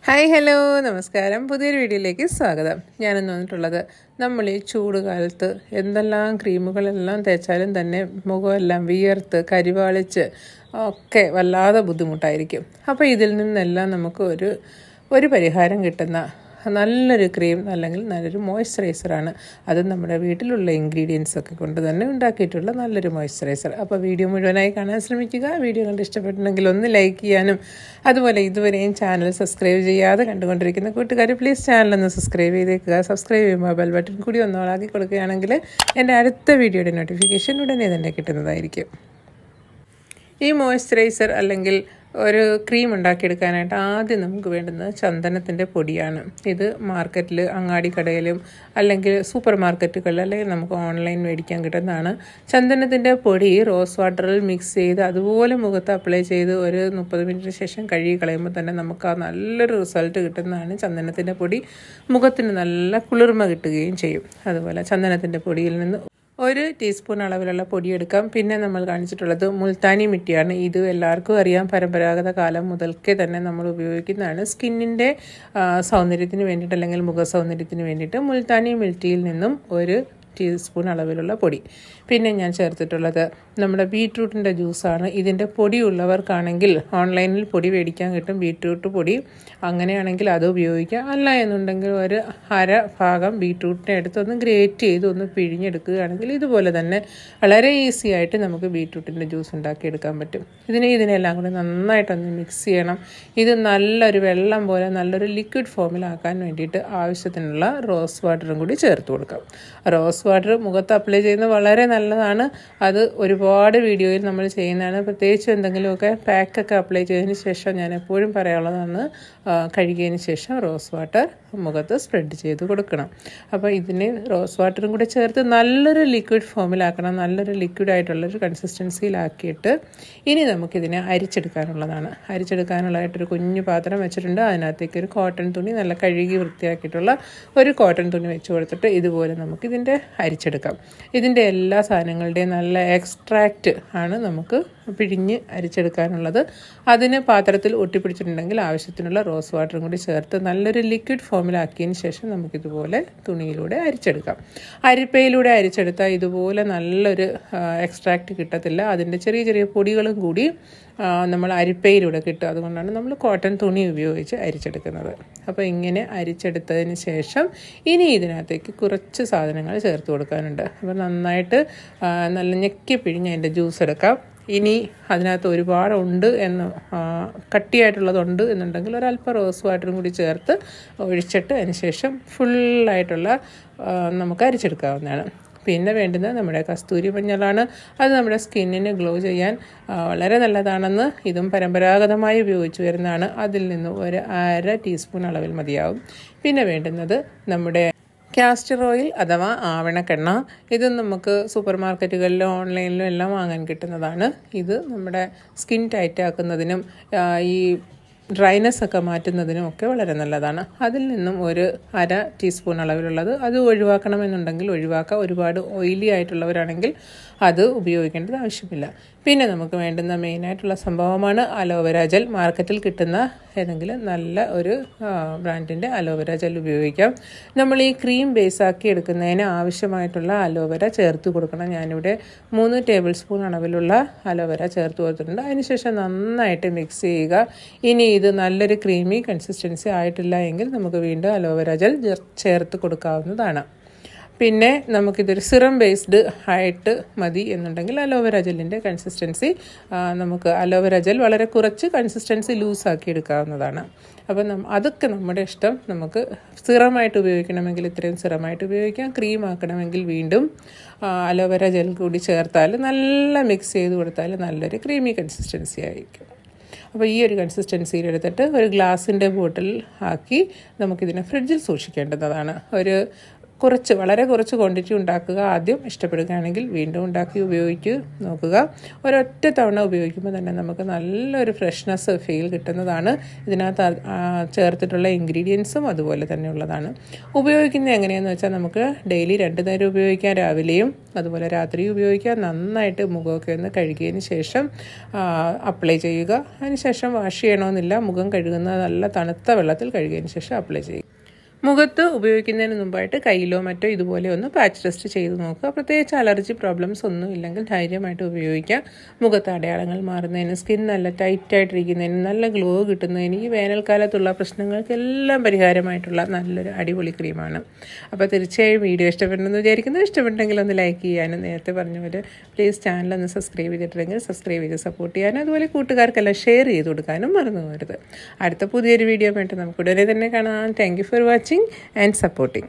Hi hello നമസ്കാരം. പുതിയൊരു വീഡിയോയിലേക്ക് സ്വാഗതം. ഞാനിന്ന് വന്നിട്ടുള്ളത് നമ്മൾ ഈ ചൂട് കാലത്ത് എന്തെല്ലാം ക്രീമുകളെല്ലാം തേച്ചാലും തന്നെ മുഖമെല്ലാം വിയർത്ത് കരിവാളിച്ച് ഒക്കെ വല്ലാതെ ബുദ്ധിമുട്ടായിരിക്കും. അപ്പോൾ ഇതിൽ നിന്നെല്ലാം നമുക്ക് ഒരു പരിഹാരം കിട്ടുന്ന നല്ലൊരു ക്രീം അല്ലെങ്കിൽ നല്ലൊരു മോയ്സ്ചറൈസറാണ്. അത് നമ്മുടെ വീട്ടിലുള്ള ഇൻഗ്രീഡിയൻസ് ഒക്കെ കൊണ്ട് തന്നെ ഉണ്ടാക്കിയിട്ടുള്ള നല്ലൊരു മോയ്സ്ചറൈസർ. അപ്പോൾ വീഡിയോ മുഴുവനായി കാണാൻ ശ്രമിക്കുക. വീഡിയോ കണ്ട് ഇഷ്ടപ്പെട്ടിട്ടുണ്ടെങ്കിൽ ഒന്ന് ലൈക്ക് ചെയ്യാനും അതുപോലെ ഇതുവരെയും ചാനൽ സബ്സ്ക്രൈബ് ചെയ്യാതെ കണ്ടുകൊണ്ടിരിക്കുന്ന കൂട്ടുകാർ പ്ലീസ് ചാനലൊന്ന് സബ്സ്ക്രൈബ് ചെയ്തേക്കുക. സബ്സ്ക്രൈബ് ചെയ്യുമ്പോൾ ബെൽ ബട്ടൺ കൂടി ഒന്ന് ഓളാക്കി കൊടുക്കുകയാണെങ്കിൽ എൻ്റെ അടുത്ത വീഡിയോയുടെ നോട്ടിഫിക്കേഷൻ ഉടനെ തന്നെ കിട്ടുന്നതായിരിക്കും. ഈ മോയ്സ്ചറൈസർ അല്ലെങ്കിൽ ഒരു ക്രീം ഉണ്ടാക്കിയെടുക്കാനായിട്ട് ആദ്യം നമുക്ക് വേണ്ടുന്നത് ചന്ദനത്തിൻ്റെ പൊടിയാണ്. ഇത് മാർക്കറ്റിൽ അങ്ങാടിക്കടയിലും അല്ലെങ്കിൽ സൂപ്പർ മാർക്കറ്റുകളിൽ അല്ലെങ്കിൽ നമുക്ക് ഓൺലൈൻ മേടിക്കാൻ കിട്ടുന്നതാണ്. ചന്ദനത്തിൻ്റെ പൊടി റോസ് വാട്ടറിൽ മിക്സ് ചെയ്ത് അതുപോലെ മുഖത്ത് അപ്ലൈ ചെയ്ത് ഒരു 30 മിനിറ്റിന് ശേഷം കഴുകി കളയുമ്പോൾ തന്നെ നമുക്ക് ആ നല്ലൊരു റിസൾട്ട് കിട്ടുന്നതാണ്. ചന്ദനത്തിൻ്റെ പൊടി മുഖത്തിന് നല്ല കുളിർമ കിട്ടുകയും ചെയ്യും. അതുപോലെ ചന്ദനത്തിൻ്റെ പൊടിയിൽ നിന്ന് 1 ടീസ്പൂൺ അളവിലുള്ള പൊടിയെടുക്കാം. പിന്നെ നമ്മൾ കാണിച്ചിട്ടുള്ളത് മുൾത്താനി മിട്ടിയാണ്. ഇത് എല്ലാവർക്കും അറിയാം, പരമ്പരാഗത കാലം മുതൽക്കേ തന്നെ നമ്മൾ ഉപയോഗിക്കുന്നതാണ്. സ്കിന്നിൻ്റെ സൗന്ദര്യത്തിന് വേണ്ടിയിട്ട് അല്ലെങ്കിൽ മുഖ സൗന്ദര്യത്തിന് വേണ്ടിയിട്ട് മുൾത്താനി മിട്ടിയിൽ നിന്നും 1 ടീസ്പൂൺ അളവിലുള്ള പൊടി. പിന്നെ ഞാൻ ചേർത്തിട്ടുള്ളത് നമ്മുടെ ബീട്രൂട്ടിൻ്റെ ജ്യൂസാണ്. ഇതിൻ്റെ പൊടി ഉള്ളവർക്കാണെങ്കിൽ ഓൺലൈനിൽ പൊടി മേടിക്കാൻ കിട്ടും, ബീട്രൂട്ട് പൊടി. അങ്ങനെയാണെങ്കിൽ അത് ഉപയോഗിക്കാം. അല്ല എന്നുണ്ടെങ്കിൽ ഒരു അര ഭാഗം ബീട്രൂട്ടിനെ എടുത്ത് ഒന്ന് ഗ്രേറ്റ് ചെയ്ത് ഒന്ന് പിഴിഞ്ഞെടുക്കുകയാണെങ്കിൽ ഇതുപോലെ തന്നെ വളരെ ഈസി ആയിട്ട് നമുക്ക് ബീട്രൂട്ടിൻ്റെ ജ്യൂസ് ഉണ്ടാക്കിയെടുക്കാൻ പറ്റും. ഇതിനെല്ലാം കൂടി നന്നായിട്ടൊന്ന് മിക്സ് ചെയ്യണം. ഇത് നല്ലൊരു വെള്ളം പോലെ നല്ലൊരു ലിക്വിഡ് ഫോമിലാക്കാൻ വേണ്ടിയിട്ട് ആവശ്യത്തിനുള്ള റോസ് വാട്ടറും കൂടി ചേർത്ത് കൊടുക്കാം. റോസ് വാട്ടർ മുഖത്ത് അപ്ലൈ ചെയ്യുന്നത് വളരെ നല്ലതാണ്. അത് ഒരുപാട് വീഡിയോയിൽ നമ്മൾ ചെയ്യുന്നതാണ്. പ്രത്യേകിച്ച് എന്തെങ്കിലുമൊക്കെ പാക്കൊക്കെ അപ്ലൈ ചെയ്തതിന് ശേഷം ഞാൻ എപ്പോഴും പറയാനുള്ളതാണ്, കഴുകിയതിന് ശേഷം റോസ് വാട്ടർ മുഖത്ത് സ്പ്രെഡ് ചെയ്ത് കൊടുക്കണം. അപ്പോൾ ഇതിന് റോസ് വാട്ടറും കൂടെ ചേർത്ത് നല്ലൊരു ലിക്വിഡ് ഫോമിലാക്കണം. നല്ലൊരു ലിക്വിഡായിട്ടുള്ളൊരു കൺസിസ്റ്റൻസിയിലാക്കിയിട്ട് ഇനി നമുക്കിതിനെ അരിച്ചെടുക്കാനുള്ളതാണ്. അരിച്ചെടുക്കാനുള്ളതായിട്ടൊരു കുഞ്ഞു പാത്രം വെച്ചിട്ടുണ്ട്. അതിനകത്തേക്ക് ഒരു കോട്ടൺ തുണി, നല്ല കഴുകി വൃത്തിയാക്കിയിട്ടുള്ള ഒരു കോട്ടൺ തുണി വെച്ച് കൊടുത്തിട്ട് ഇതുപോലെ നമുക്കിതിൻ്റെ അരിച്ചെടുക്കാം. ഇതിൻ്റെ എല്ലാ സാധനങ്ങളുടെയും നല്ല എക്സ്ട്രാക്റ്റ് ആണ് നമുക്ക് പിഴിഞ്ഞ് അരിച്ചെടുക്കാനുള്ളത്. അതിന് പാത്രത്തിൽ ഒട്ടിപ്പിടിച്ചിട്ടുണ്ടെങ്കിൽ ആവശ്യത്തിനുള്ള റോസ് വാട്ടറും കൂടി ചേർത്ത് നല്ലൊരു ലിക്വിഡ് ഫോമിലാക്കിയതിന് ശേഷം നമുക്കിതുപോലെ തുണിയിലൂടെ അരിച്ചെടുക്കാം. അരിപ്പയിലൂടെ അരിച്ചെടുത്താൽ ഇതുപോലെ നല്ലൊരു എക്സ്ട്രാക്റ്റ് കിട്ടത്തില്ല. അതിൻ്റെ ചെറിയ ചെറിയ പൊടികളും കൂടി നമ്മൾ അരിപ്പയിലൂടെ കിട്ടും. അതുകൊണ്ടാണ് നമ്മൾ കോട്ടൺ തുണി ഉപയോഗിച്ച് അരിച്ചെടുക്കുന്നത്. അപ്പോൾ ഇങ്ങനെ അരിച്ചെടുത്തതിന് ശേഷം ഇനി ഇതിനകത്തേക്ക് കുറച്ച് സാധനങ്ങൾ ചേർത്ത് കൊടുക്കാനുണ്ട്. അപ്പോൾ നന്നായിട്ട് നല്ല ഞെക്കി പിഴിഞ്ഞ് അതിൻ്റെ ജ്യൂസ് എടുക്കാം. ഇനി അതിനകത്ത് ഒരുപാടുണ്ട് കട്ടിയായിട്ടുള്ളതുണ്ട് എന്നുണ്ടെങ്കിൽ ഒരല്പം റോസ് വാട്ടറും കൂടി ചേർത്ത് ഒഴിച്ചിട്ട് അതിന് ശേഷം ഫുള്ളായിട്ടുള്ള നമുക്ക് അരിച്ചെടുക്കാവുന്നതാണ്. പിന്നെ വേണ്ടുന്നത് നമ്മുടെ കസ്തൂരി മഞ്ഞളാണ്. അത് നമ്മുടെ സ്കിന്നിന് ഗ്ലോ ചെയ്യാൻ വളരെ നല്ലതാണെന്ന് ഇതും പരമ്പരാഗതമായി ഉപയോഗിച്ച് വരുന്നതാണ്. അതിൽ നിന്ന് ഒരു അര ടീസ്പൂൺ അളവിൽ മതിയാവും. പിന്നെ വേണ്ടുന്നത് നമ്മുടെ കാസ്റ്റർ ഓയിൽ അഥവാ ആവണക്കെണ്ണ. ഇത് നമുക്ക് സൂപ്പർ മാർക്കറ്റുകളിലും ഓൺലൈനിലും എല്ലാം വാങ്ങാൻ കിട്ടുന്നതാണ്. ഇത് നമ്മുടെ സ്കിൻ ടൈറ്റ് ആക്കുന്നതിനും ഈ ഡ്രൈനെസ് ഒക്കെ മാറ്റുന്നതിനും ഒക്കെ വളരെ നല്ലതാണ്. അതിൽ നിന്നും ഒരു അര ടീസ്പൂൺ അളവിലുള്ളത് അത് ഒഴിവാക്കണമെന്നുണ്ടെങ്കിൽ ഒഴിവാക്കാം. ഒരുപാട് ഓയിലി ആയിട്ടുള്ളവരാണെങ്കിൽ അത് ഉപയോഗിക്കേണ്ടത് ആവശ്യമില്ല. പിന്നെ നമുക്ക് വേണ്ടുന്ന മെയിനായിട്ടുള്ള സംഭവമാണ് അലോവേര ജെൽ. മാർക്കറ്റിൽ കിട്ടുന്ന ഏതെങ്കിലും നല്ല ഒരു ബ്രാൻഡിൻ്റെ അലോവേര ജെൽ ഉപയോഗിക്കാം. നമ്മൾ ഈ ക്രീം ബേസാക്കി എടുക്കുന്നതിന് ആവശ്യമായിട്ടുള്ള അലോവേര ചേർത്ത് കൊടുക്കണം. ഞാനിവിടെ 3 ടേബിൾ സ്പൂൺ അളവിലുള്ള അലോവേര ചേർത്ത് കൊടുത്തിട്ടുണ്ട്. അതിനുശേഷം നന്നായിട്ട് മിക്സ് ചെയ്യുക. ഇനി ഇത് നല്ലൊരു ക്രീമി കൺസിസ്റ്റൻസി ആയിട്ടില്ല എങ്കിൽ നമുക്ക് വീണ്ടും അലോവേര ജെൽ ചേർത്ത് കൊടുക്കാവുന്നതാണ്. പിന്നെ നമുക്കിതൊരു സിറം ബേസ്ഡ് ആയിട്ട് മതി എന്നുണ്ടെങ്കിൽ അലോവേര ജെല്ലിൻ്റെ കൺസിസ്റ്റൻസി നമുക്ക് അലോവേര ജെൽ വളരെ കുറച്ച് കൺസിസ്റ്റൻസി ലൂസാക്കി എടുക്കാവുന്നതാണ്. അപ്പം അതൊക്കെ നമ്മുടെ ഇഷ്ടം. നമുക്ക് സിറമായിട്ട് ഉപയോഗിക്കണമെങ്കിൽ ഇത്രയും സിറമായിട്ട് ഉപയോഗിക്കാം. ക്രീം ആക്കണമെങ്കിൽ വീണ്ടും അലോവേര ജെൽ കൂടി ചേർത്താൽ നല്ല മിക്സ് ചെയ്ത് കൊടുത്താൽ നല്ലൊരു ക്രീമി കൺസിസ്റ്റൻസി ആയിരിക്കും. അപ്പോൾ ഈ ഒരു കൺസിസ്റ്റൻസിയിൽ എടുത്തിട്ട് ഒരു ഗ്ലാസിൻ്റെ ബോട്ടിൽ ആക്കി നമുക്കിതിനെ ഫ്രിഡ്ജിൽ സൂക്ഷിക്കേണ്ടതാണ്. ഒരു വളരെ കുറച്ച് ക്വാണ്ടിറ്റി ഉണ്ടാക്കുക. ആദ്യം ഇഷ്ടപ്പെടുകയാണെങ്കിൽ വീണ്ടും ഉണ്ടാക്കി നോക്കുക. ഒരൊറ്റ തവണ ഉപയോഗിക്കുമ്പോൾ തന്നെ നമുക്ക് നല്ലൊരു ഫ്രഷ്നെസ് ഫീൽ കിട്ടുന്നതാണ്. ഇതിനകത്ത് ചേർത്തിട്ടുള്ള ഇൻഗ്രീഡിയൻസും അതുപോലെ തന്നെ ഉള്ളതാണ്. ഉപയോഗിക്കുന്നത് എങ്ങനെയാണെന്ന് വെച്ചാൽ നമുക്ക് ഡെയിലി 2 നേരം ഉപയോഗിക്കാം. രാവിലെയും അതുപോലെ രാത്രിയും ഉപയോഗിക്കാം. നന്നായിട്ട് മുഖമൊക്കെ ഒന്ന് കഴുകിയതിന് ശേഷം അപ്ലൈ ചെയ്യുക. അതിനുശേഷം വാഷ് ചെയ്യണമെന്നില്ല. മുഖം കഴുകുന്ന നല്ല തണുത്ത വെള്ളത്തിൽ കഴുകിയതിന് ശേഷം അപ്ലൈ ചെയ്യുക. മുഖത്ത് ഉപയോഗിക്കുന്നതിന് മുമ്പായിട്ട് കയ്യിലോ മറ്റോ ഇതുപോലെ ഒന്ന് പാച്ച് ടെസ്റ്റ് ചെയ്ത് നോക്കുക. പ്രത്യേകിച്ച് അലർജി പ്രോബ്ലംസ് ഒന്നും ഇല്ലെങ്കിൽ ധൈര്യമായിട്ട് ഉപയോഗിക്കുക. മുഖത്ത് അടയാളങ്ങൾ മാറുന്നതിന്, സ്കിൻ നല്ല ടൈറ്റായിട്ടിരിക്കുന്നതിന്, നല്ല ഗ്ലോ കിട്ടുന്നതിന്, ഈ വേനൽക്കാലത്തുള്ള പ്രശ്നങ്ങൾക്കെല്ലാം പരിഹാരമായിട്ടുള്ള നല്ലൊരു അടിപൊളി ക്രീമാണ്. അപ്പോൾ തീർച്ചയായും വീഡിയോ ഇഷ്ടപ്പെടുന്നെന്ന് വിചാരിക്കുന്നു. ഇഷ്ടപ്പെട്ടെങ്കിൽ ഒന്ന് ലൈക്ക് ചെയ്യാനും, നേരത്തെ പറഞ്ഞ പോലെ പ്ലീസ് ചാനലൊന്ന് സബ്സ്ക്രൈബ് ചെയ്തിട്ടുണ്ടെങ്കിൽ സബ്സ്ക്രൈബ് ചെയ്ത് സപ്പോർട്ട് ചെയ്യാനും, അതുപോലെ കൂട്ടുകാർക്കെല്ലാം ഷെയർ ചെയ്ത് കൊടുക്കാനും മറന്നു പോകരുത്. അടുത്ത പുതിയൊരു വീഡിയോ ആയിട്ട് നമുക്ക് ഉടനെ തന്നെ കാണാം. Thank you for watching and supporting.